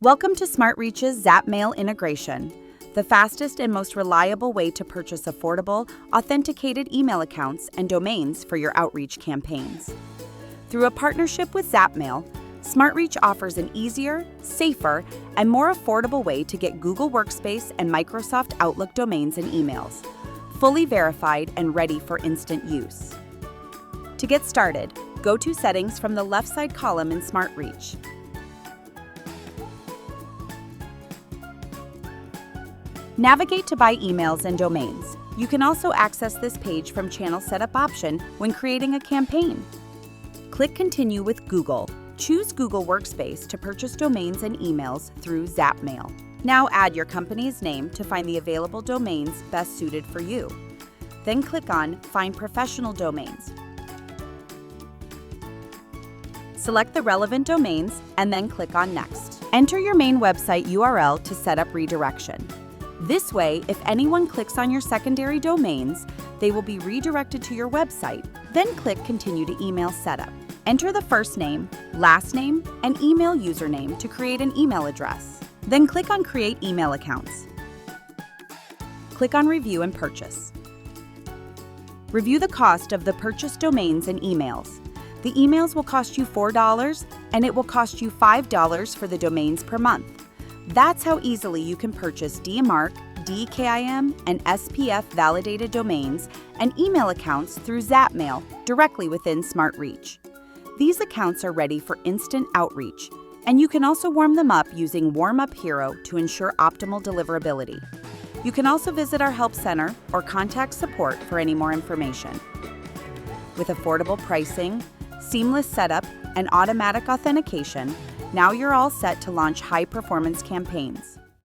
Welcome to SmartReach's Zapmail integration, the fastest and most reliable way to purchase affordable, authenticated email accounts and domains for your outreach campaigns. Through a partnership with Zapmail, SmartReach offers an easier, safer, and more affordable way to get Google Workspace and Microsoft Outlook domains and emails, fully verified and ready for instant use. To get started, go to Settings from the left side column in SmartReach. Navigate to buy emails and domains. You can also access this page from Channel Setup option when creating a campaign. Click Continue with Google. Choose Google Workspace to purchase domains and emails through Zapmail. Now add your company's name to find the available domains best suited for you. Then click on Find Professional Domains. Select the relevant domains and then click on Next. Enter your main website URL to set up redirection. This way, if anyone clicks on your secondary domains, they will be redirected to your website. Then click Continue to Email Setup. Enter the first name, last name, and email username to create an email address. Then click on Create Email Accounts. Click on Review and Purchase. Review the cost of the purchased domains and emails. The emails will cost you $4 and it will cost you $5 for the domains per month. That's how easily you can purchase DMARC, DKIM, and SPF validated domains and email accounts through Zapmail directly within SmartReach. These accounts are ready for instant outreach, and you can also warm them up using Warm Up Hero to ensure optimal deliverability. You can also visit our Help Center or contact support for any more information. With affordable pricing, seamless setup, and automatic authentication, now you're all set to launch high-performance campaigns.